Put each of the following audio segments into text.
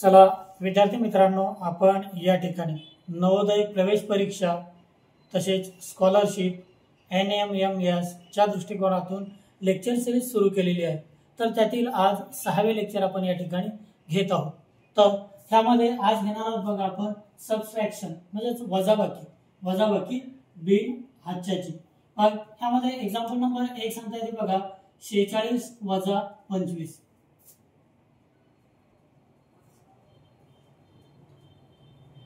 चला विद्यार्थी मित्रांनो, आपण या ठिकाणी नवोदय प्रवेश परीक्षा तसेच स्कॉलरशिप NMMS च्या दृष्टिकोनातून लेक्चर सिरीज सुरू केलेली आहे। तर त्यातील आज 6वे लेक्चर आपण या ठिकाणी घेत आहोत। तर ह्यामध्ये आज घेणार आहोत बघा आपण सबट्रॅक्शन म्हणजे वजाबाकी बिन हातच्याची। मग ह्यामध्ये एक्झाम्पल नंबर 1 सांगता येते बघा 46 - 25।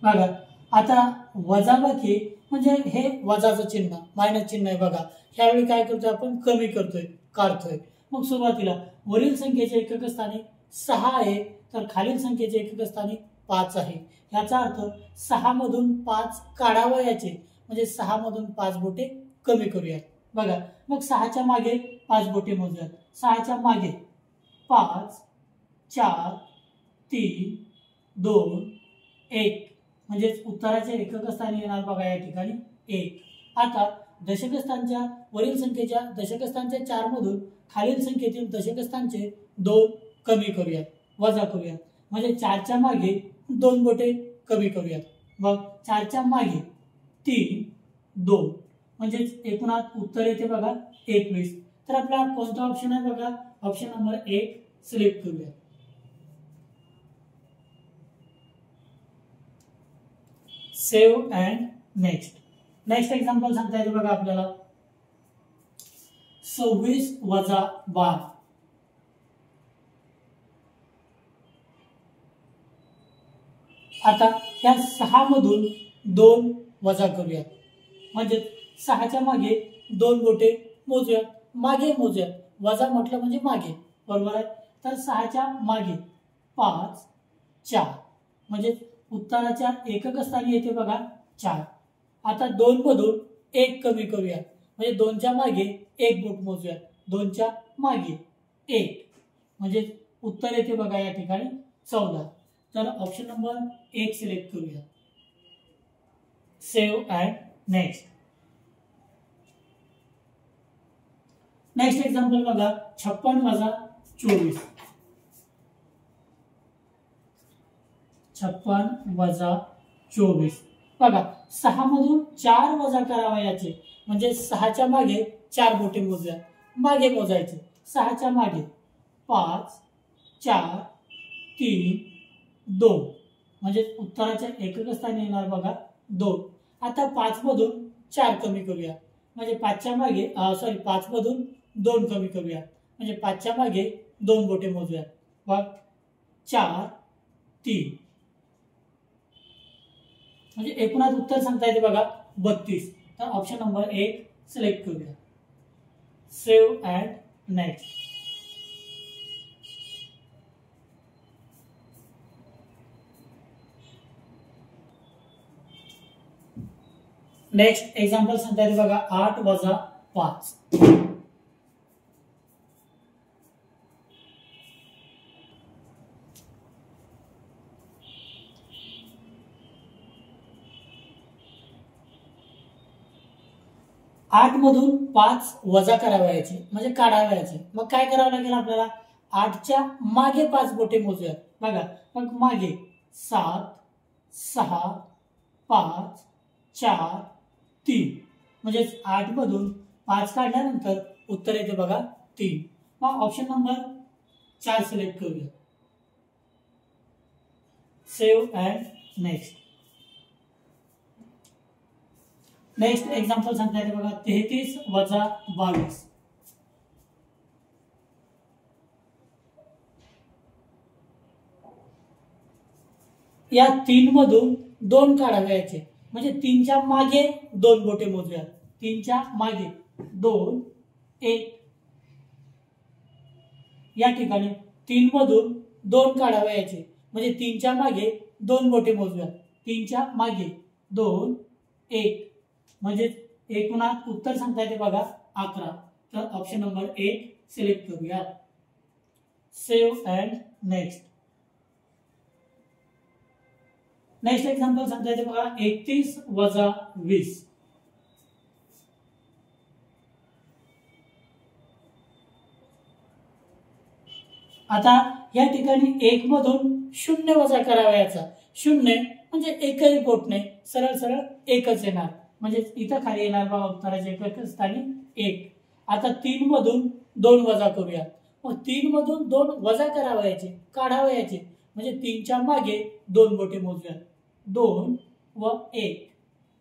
बघा आता वजाबाकी म्हणजे हे वजाचं चिन्ह मायनस चिन्ह आहे बघा। ह्यावेळी काय करतोय आपण कमी करतोय काढतोय। मग सुरुवातीला वरील संख्येचे एकक स्थानी 6 आहे तर खालील संख्येचे एकक स्थानी 5 आहे। याचा अर्थ 6 मधून 5 काढावयाचे म्हणजे 6 मधून 5 बोटे कमी करूया। बघा मग 6 च्या मागे 5 बोटे मोजूया। 6 च्या मागे 5 4 3 2 1 म्हणजे उत्तराच्या एकक स्थानी येणार बघा या ठिकाणी 1। आता दशक स्थानच्या वरील संख्येच्या दशक स्थानच्या 4 मधून खालील संख्येतील दशक स्थानचे 2 कमी करूया वजा करूया म्हणजे 4 च्या मागे 2 बोटे कमी करूया। मग 4 च्या मागे 3 2 म्हणजे एकूणात उत्तर येते बघा 21। तर आपला कोणता ऑप्शन आहे बघा ऑप्शन नंबर 1 सिलेक्ट करूया। सेव्ह अँड नेक्स्ट एक्झाम्पल सांगता येते बघा आपल्याला 26 - 12। आता या 6 मधून 2 वजा करूया म्हणजे 6 च्या मागे 2 बोटे मोजूया मागे मोजूया वजा म्हटलं म्हणजे मागे बरोबर आहे। तर 6 च्या मागे 5 4 म्हणजे उत्तराच्या एकक स्थानी येते बघा 4। आता 2 मधून 1 कमी करूया म्हणजे 2 च्या मागे 1 बोट मोजूया 2 च्या मागे 1 म्हणजे उत्तर येते बघा या ठिकाणी 14। तर ऑप्शन नंबर 1 सिलेक्ट करूया। सेव्ह अँड नेक्स्ट एक्झाम्पल बघा 56 - 24। 56 - 24 बघा 6 मधून 4 वजा करावयाचे म्हणजे 6 च्या मागे 4 बोटे मोजूया मागे मोजायचे 6 च्या मागे 5 4 3 2 म्हणजे उत्तराच्या एकक स्थानी येणार बघा 2। आता 5 मधून 4 कमी करूया म्हणजे 5 च्या मागे 5 मधून 2 कमी करूया म्हणजे 5 च्या मागे 2 बोटे मोजूया मग 4 3 म्हणजे एकूणात उत्तर सांगता येते बघा 32। तर ऑप्शन नंबर 1 सिलेक्ट करूया। सेव्ह अँड नेक्स्ट एक्झाम्पल सांगता येते बघा 8 - 5। आठ मधून 5 वजा करावयाचे म्हणजे काढावयाचे मग काय करावं लागेल आपल्याला 8 च्या मागे 5 बोटे मोजूया बघा मग मागे 7 6 5 4 3 म्हणजे 8 मधून 5 काढल्यानंतर उत्तर येते बघा 3। मग ऑप्शन नंबर 4 सिलेक्ट करूया। सेव्ह अँड नेक्स्ट एक्झाम्पल सांगता येते बघा 33 - 22। या 3 मधून 2 काढावयाचे म्हणजे 3 च्या मागे 2 बोटे मोजूया 3 च्या मागे 2 1 या ठिकाणी 3 मधून 2 काढावयाचे म्हणजे 3 च्या मागे 2 बोटे मोजूया 3 च्या मागे 2 1 म्हणजे एकूणात उत्तर सांगता येते बघा 11। तर ऑप्शन नंबर 1 सिलेक्ट करूया। सेव्ह अँड नेक्स्ट एक्झाम्पल सांगता येते बघा 31 - 20। आता या ठिकाणी 1 मधून शून्य वजा करावयाचा. शून्य म्हणजे एकही बोट नाही, सरळ सरळ एकच येणार. म्हणजे इथं खाली येणार बघा उत्तराच्या एकक स्थानी 1. आता 3 मधून 2 वजा करूया. मग 3 मधून 2 वजा करावयाचे, काढावयाचे. म्हणजे 3च्या मागे 2 बोटे मोजूया. 2 व 1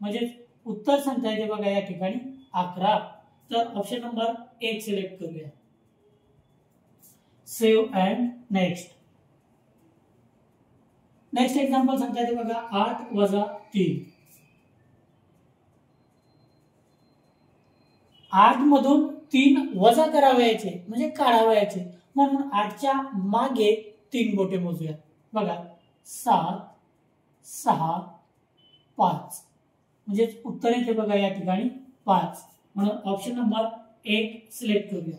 म्हणजे उत्तर सांगता येते बघा या ठिकाणी 11. तर ऑप्शन नंबर 1 सिलेक्ट करूया. Save and next. Next example सांगता येते बघा 8 वजा 3. 8 मधून 3 वजा करावयाचे म्हणजे काढावयाचे. म्हणून 8च्या मागे 3 बोटे मोजूया. बघा 7, 6, 5 म्हणजे उत्तर येते बघा या ठिकाणी 5. म्हणून ऑप्शन नंबर 1 सिलेक्ट करूया.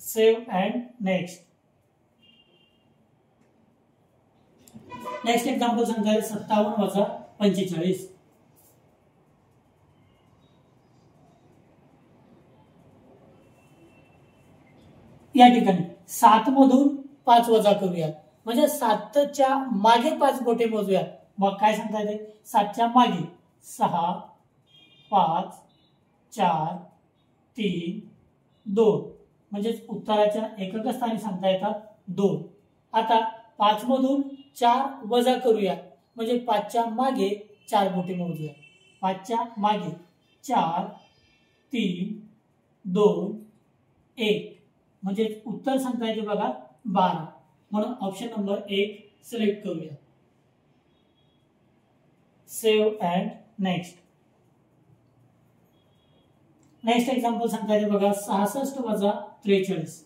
Save and next. Next example सांगता येईल 57 वजा 45. या ठिकाणी 7 मधून 5 वजा करूया. म्हणजे 7च्या मागे 5 बोटे मोजूया. मग काय सांगता येते 7च्या मागे 6, 5, 4, 3, 2 म्हणजे उत्तराच्या एकक स्थानी सांगता येतात 2. आता 5 मधून 4 वजा करूया. म्हणजे 5च्या मागे 4 बोटे मोजूया. 5च्या मागे 4, 3, 2, 1 म्हणजे उत्तर सांगता येते बघा 12. म्हणून ऑप्शन नंबर 1 सिलेक्ट करूया. Save and next. Next example सांगता येते बघा 66 वजा 43.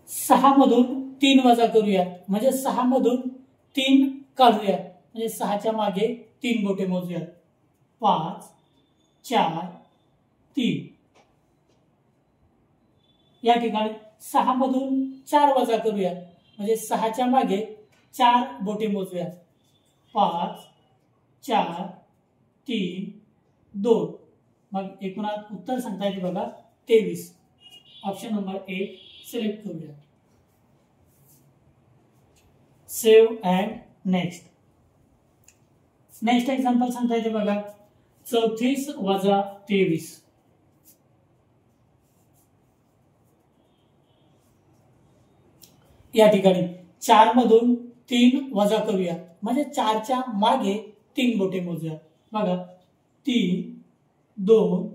सहा मधून 3 वजा करूयात. म्हणजे 6 मधून 3 काढूयात. म्हणजे 6च्या मागे 3 बोटे मोजूयात. 5, 4, 3 या ठिकाणी 6 मधून 4 वजा करूयात. म्हणजे 6च्या मागे 4 बोटे मोजूयात. 5, 4, 3, 2 मग एकूणात उत्तर सांगता येते बघा 23. ऑप्शन नंबर 1 सिलेक्ट करूया. Save and next. Next example सांगता येते बघा 34 वजा 23. या ठिकाणी 4 मधून 3 वजा करूया. म्हणजे 4च्या मागे 3 बोटे मोजूया. बघा 3, 2,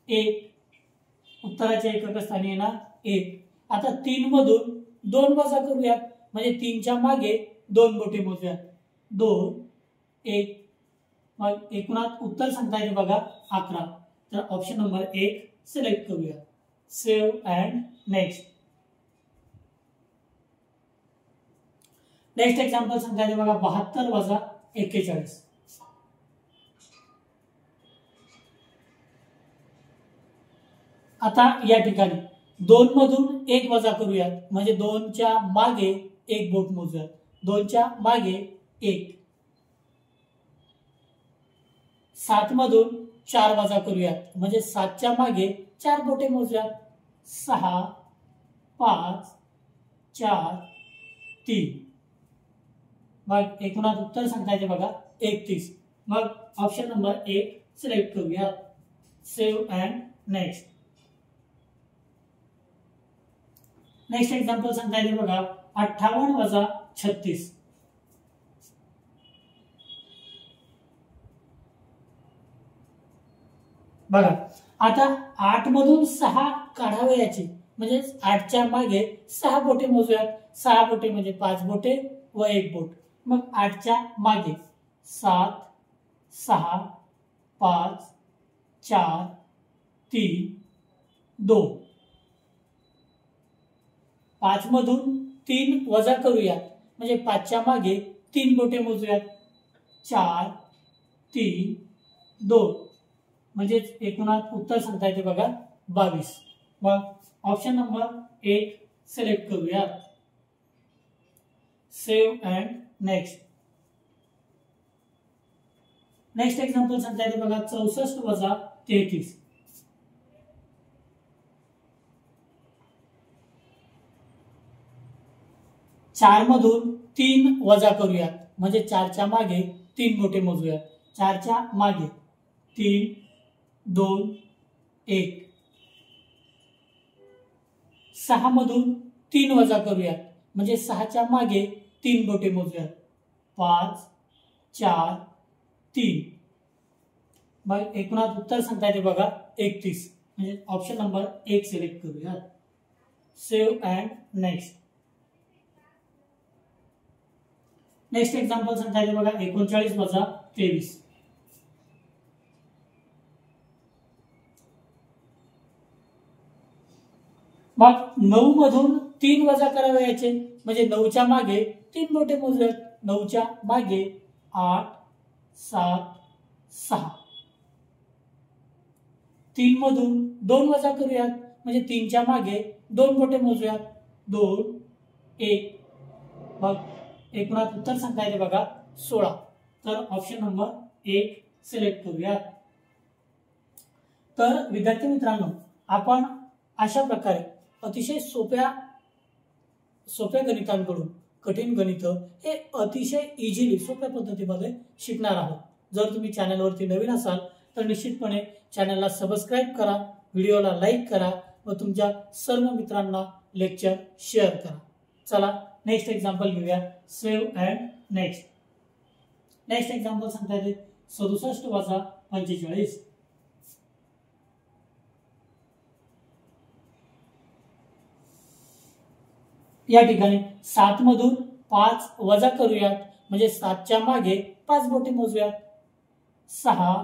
1 उत्तराच्या एकक स्थानी येणार 1. आता 3 मधून 2 वजा करूया. म्हणजे 3च्या मागे 2 बोटे मोजूया. 2, 1 मग एकूणात उत्तर सांगता येते बघा 11. तर ऑप्शन नंबर 1 सिलेक्ट करूया. Save and next. Next example सांगता येते बघा 72 वजा 41. आता या ठिकाणी 2 मधून 1 वजा करूयात. म्हणजे 2च्या मागे 1 बोट मोजूयात. 2च्या मागे 1. 7 मधून 4 वजा करूयात. म्हणजे 7च्या मागे 4 बोटे मोजूयात. 6, 5, 4, 3 मग एकूणात उत्तर सांगता येते बघा 31. मग ऑप्शन नंबर 1 सिलेक्ट करूया. Save and next. Next example सांगता येते बघा 58 वजा 36. बघा आता 8 मधून 6 काढावयाचे. म्हणजे 8च्या मागे 6 बोटे मोजूयात. 6 बोटे म्हणजे 5 बोटे व 1 बोट. मग 8च्या मागे 7, 6, 5, 4, 3, 2 5 मधून 3 वजा करूयात. म्हणजे 5च्या मागे 3 बोटे मोजूयात. 4, 3, 2 म्हणजे एकूणात उत्तर सांगता येते बघा 22. मग ऑप्शन नंबर 1 सिलेक्ट करूया. Save and next. Next example सांगता येते बघा 64 वजा 33. 4 मधून 3 वजा करूयात म्हणजे 4च्या मागे 3 बोटे मोजूयात. 4च्या मागे 3 2 1. 6 मधून 3 वजा करूयात म्हणजे 6च्या मागे 3 बोटे मोजूयात. 5 4 3. मग एकूणात उत्तर सांगता येते बघा 31. म्हणजे ऑप्शन नंबर 1 सिलेक्ट करूयात. Save and next. Next example सांगता येते बघा 39 वजा 23. मग 9 मधून 3 वजा करावयाचे म्हणजे 9च्या मागे 3 बोटे मोजूयात. 9च्या मागे 8 7 6. 3 मधून 2 वजा करूयात म्हणजे 3च्या मागे 2 बोटे मोजूयात. 2 1. मग एकूणात उत्तर सांगता येते बघा 16. तर ऑप्शन नंबर 1 सिलेक्ट करूया. तर विद्यार्थी मित्रांनो, आपण अशा प्रकारे अतिशय सोप्या गणितांकडून कठीण गणित हे अतिशय इझिली सोप्या पद्धतीमध्ये शिकणार आहोत. जर तुम्ही चॅनलवरती नवीन असाल तर निश्चितपणे चॅनलला सबस्क्राईब करा, व्हिडिओला लाईक करा व तुमच्या सर्व मित्रांना लेक्चर शेअर करा. चला नेक्स्ट एक्झाम्पल घेऊया. Save and next. Next example सांगता येते 67 वजा 45. या ठिकाणी 7 मधून 5 वजा करूयात म्हणजे 7च्या मागे 5 बोटे मोजूयात. 6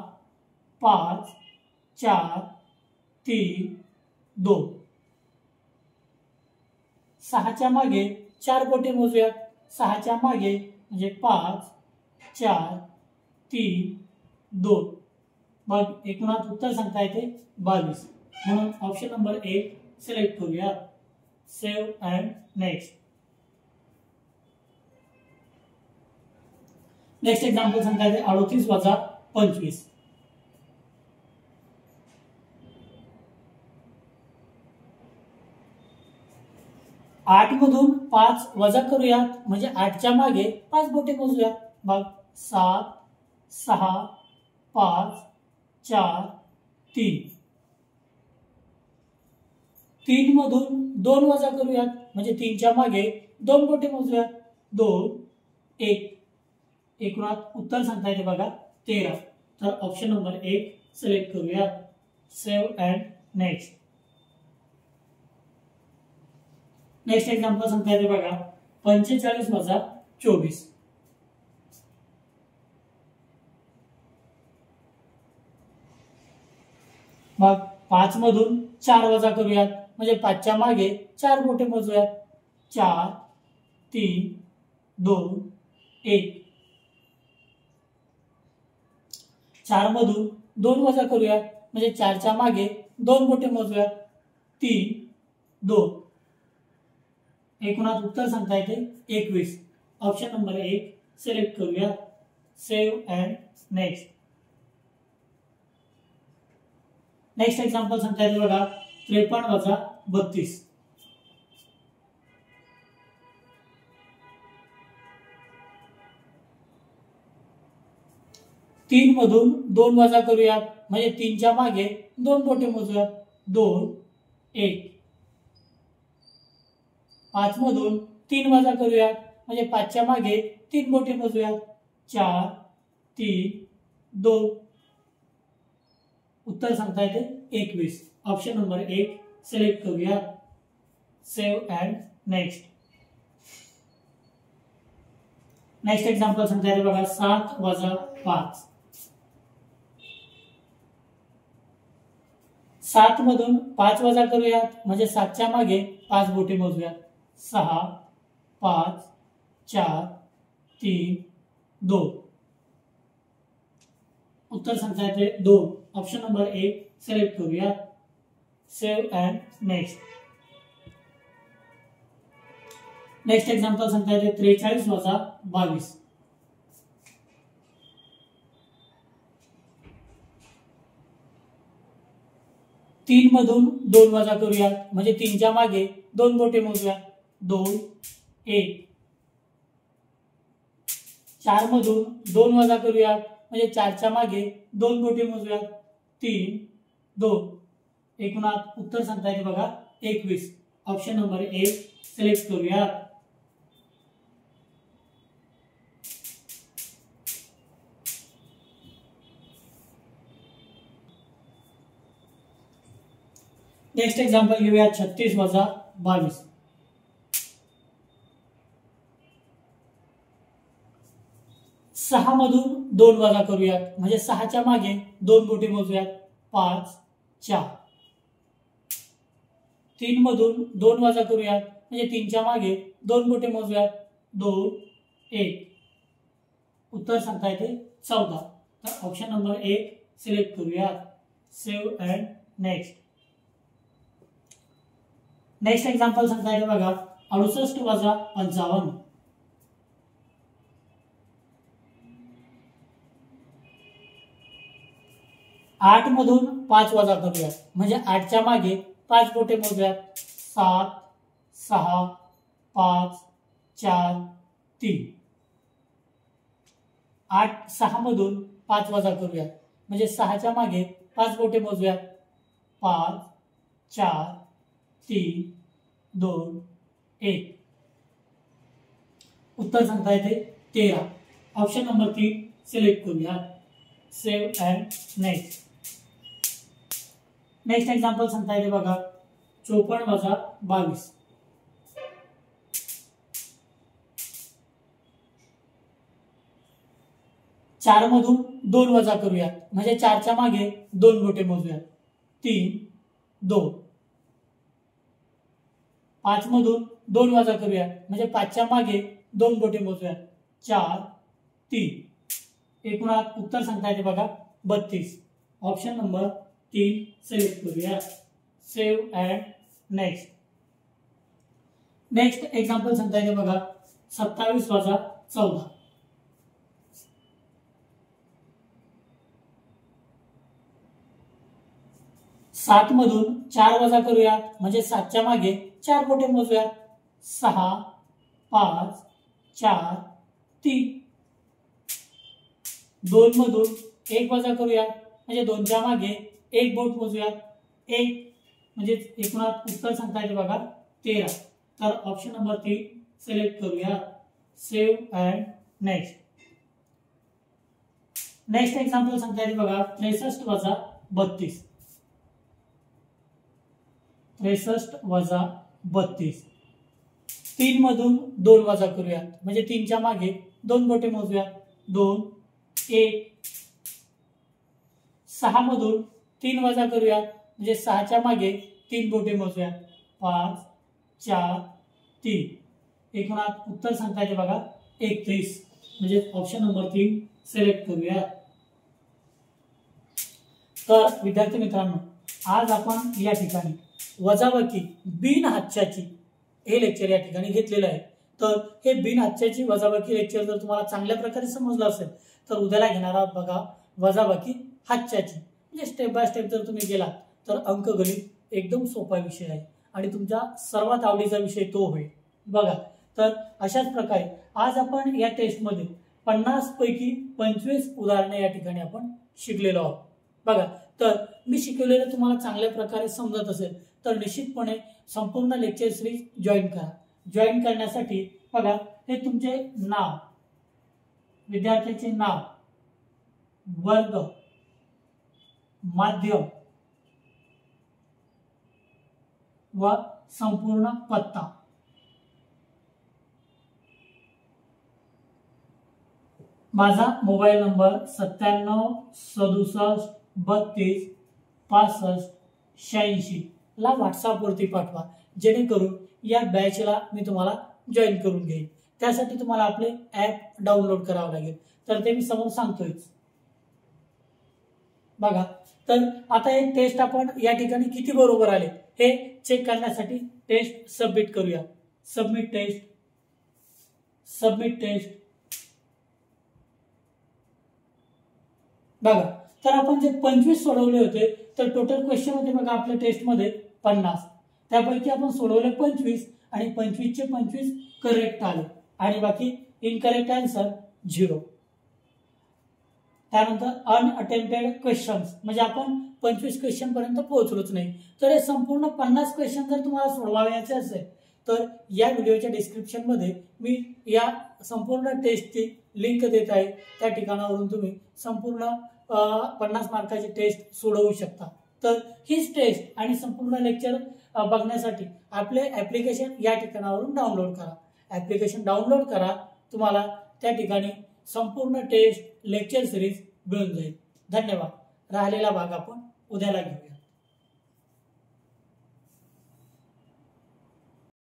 5 4 3 2. 6च्या मागे 4 बोटे मोजूयात. 6च्या मागे म्हणजे 5 4 3 2. मग एकूणात उत्तर सांगता येते 22. म्हणून ऑप्शन नंबर 1 सिलेक्ट करूया. Save and next. Next example सांगता येते 38 वजा 25. आठ मधून 5 वजा करूयात म्हणजे 8च्या मागे 5 बोटे मोजूयात. मग 7 6 5 4 3. 3 मधून 2 वजा करूयात म्हणजे 3च्या मागे 2 बोटे मोजूयात. 2 1. एकूणात उत्तर सांगता येते बघा 13. तर ऑप्शन नंबर 1 सिलेक्ट करूया. Save and next. Next example सांगता येते बघा 45 वजा 24. मग 5 मधून 4 वजा करूयात म्हणजे 5च्या मागे 4 बोटे मोजूयात. 4 3 2 1. 4 मधून 2 वजा करूयात म्हणजे 4च्या मागे 2 बोटे मोजूयात. 3 2. एकूणात उत्तर सांगता येते 21. ऑप्शन नंबर 1 सिलेक्ट करूया. Save and next. Next example सांगता येते बघा 53 वजा 32. तीन मधून 2 वजा करूयात म्हणजे 3च्या मागे 2 बोटे मोजूयात. 2 1. 5 मधून 3 वजा करूयात म्हणजे 5च्या मागे 3 बोटे मोजूयात. 4 3 2. उत्तर सांगता येते 21. ऑप्शन नंबर 1 सिलेक्ट करूया. Save and next. Next example सांगता येते बघा 7 वजा 5. 7 मधून 5 वजा करूयात म्हणजे 7च्या मागे 5 बोटे मोजूयात. 6 5 4 3 2. उत्तर सांगता येते 2. ऑप्शन नंबर 1 सिलेक्ट करूया. Save and next. Next example सांगता येते 43 वजा 22. तीन मधून 2 वजा करूयात म्हणजे 3च्या मागे 2 बोटे मोजूयात. 2 1. 4 मधून 2 वजा करूयात म्हणजे 4च्या मागे 2 बोटे मोजूयात 3 2 एकूणात उत्तर सांगता येते बघा 21. ऑप्शन नंबर 1 सिलेक्ट करूयात. नेक्स्ट एक्झाम्पल घेऊया 36 वजा 22. 6 मधून 2 वजा करूयात म्हणजे 6च्या मागे 2 बोटे मोजूयात 5 4. 3 मधून 2 वजा करूयात म्हणजे 3च्या मागे 2 बोटे मोजूयात 2 1. उत्तर सांगता येते 14. तर ऑप्शन नंबर 1 सिलेक्ट करूयात. Save and next. Next example सांगता येते बघा 68 वजा 55. 8 मधून 5 वजा करूयात म्हणजे 8च्या मागे 5 बोटे मोजूयात 7 6 5 4 3. 6 मधून 5 वजा करूयात म्हणजे 6च्या मागे 5 बोटे मोजूयात 5 4 3 2 1. उत्तर सांगता येते 13. ऑप्शन नंबर 3 सिलेक्ट करूयात. Save and next. Next example सांगता येते बघा 54 वजा 22. 4 मधून 2 वजा करूयात म्हणजे 4च्या मागे 2 बोटे मोजूयात 3 2. 5 मधून 2 वजा करूयात म्हणजे 5च्या मागे 2 बोटे मोजूयात 4 3. एकूणात उत्तर सांगता येते बघा 32. ऑप्शन नंबर 3 सिलेक्ट करूया. Save and next. Next example सांगता येते बघा 27 वजा 14. 7 मधून 4 वजा करूयात म्हणजे 7च्या मागे 4 बोटे मोजूयात 6 5 4 3. 2 मधून 1 वजा करूयात म्हणजे 2च्या मागे 1 बोट मोजूयात 1 म्हणजे एकूणात उत्तर सांगता येते बघा 13. तर ऑप्शन नंबर 3 सिलेक्ट करूया. Save and next. Next example सांगता येते बघा 63 वजा 32. 63 वजा 32. 3 मधून 2 वजा करूयात म्हणजे 3च्या मागे 2 बोटे मोजूयात 2 1. 6 मधून 3 वजा करूयात म्हणजे 6च्या मागे 3 बोटे मोजूयात 5 4 3. एकूणात उत्तर सांगता येते बघा 31 म्हणजे ऑप्शन नंबर 3 सिलेक्ट करूया. तर विद्यार्थी मित्रांनो, आज आपण या ठिकाणी वजाबाकी बिन हातच्याची हे लेक्चर या ठिकाणी घेतलेलं आहे. तर हे बिन हातच्याची वजाबाकी लेक्चर जर तुम्हाला चांगल्या प्रकारे समजलं असेल तर उद्याला घेणार आहोत बघा वजाबाकी हातच्याची. म्हणजे स्टेप बाय स्टेप जर तुम्ही गेलात तर अंकगणित एकदम सोपा विषय आहे आणि तुमच्या सर्वात आवडीचा विषय तो होईल बघा. तर अशाच प्रकारे आज आपण या टेस्टमध्ये 50 पैकी 25 उदाहरणे या ठिकाणी आपण शिकलेलो आहोत बघा. तर मी शिकवलेलं तुम्हाला चांगल्या प्रकारे समजत असेल तर निश्चितपणे संपूर्ण लेक्चर सिरीज जॉईन करा. जॉईन करण्यासाठी बघा हे तुमचे नाव, विद्यार्थ्याचे नाव, वर्ग, माध्यम व संपूर्ण पत्ता. माझा मोबाईल नंबर 97 67 32 65 86 ला व्हॉट्सअपवरती पाठवा, जेणेकरून या बॅचला मी तुम्हाला जॉईन करून घेईन. त्यासाठी तुम्हाला आपले ॲप डाउनलोड करावं लागेल. तर ते मी समोर सांगतोय बघा. तर आता एक टेस्ट आपण या ठिकाणी किती बरोबर आले हे चेक करण्यासाठी टेस्ट सबमिट करूया. सबमिट टेस्ट, सबमिट टेस्ट बघा. तर आपण जे 25 सोडवले होते तर टोटल क्वेश्चन होते बघा आपल्या टेस्टमध्ये 50. त्यापैकी आपण सोडवले 25 आणि 25 चे 25 करेक्ट आले आणि बाकी इनकरेक्ट आन्सर 0. त्यानंतर अनअटेम्प्टेड क्वेश्चन्स, म्हणजे आपण 25 क्वेश्चन पर्यंत पोहोचलोच नाही. तर हे संपूर्ण 50 क्वेश्चन जर तुम्हाला सोडवायचे असेल तर या व्हिडिओच्या डिस्क्रिप्शन मध्ये मी या संपूर्ण टेस्टची लिंक देत आहे. त्या ठिकाणावरून तुम्ही संपूर्ण 50 मार्काची टेस्ट सोडवू शकता. तर हीच टेस्ट आणि संपूर्ण लेक्चर बघण्यासाठी आपले ऍप्लिकेशन या ठिकाणावरून डाउनलोड करा. ऍप्लिकेशन डाउनलोड करा, तुम्हाला त्या ठिकाणी संपूर्ण टेस्ट लेक्चर सिरीज मिळून जाईल. धन्यवाद. राहिलेला भाग आपण उद्याला घेऊया.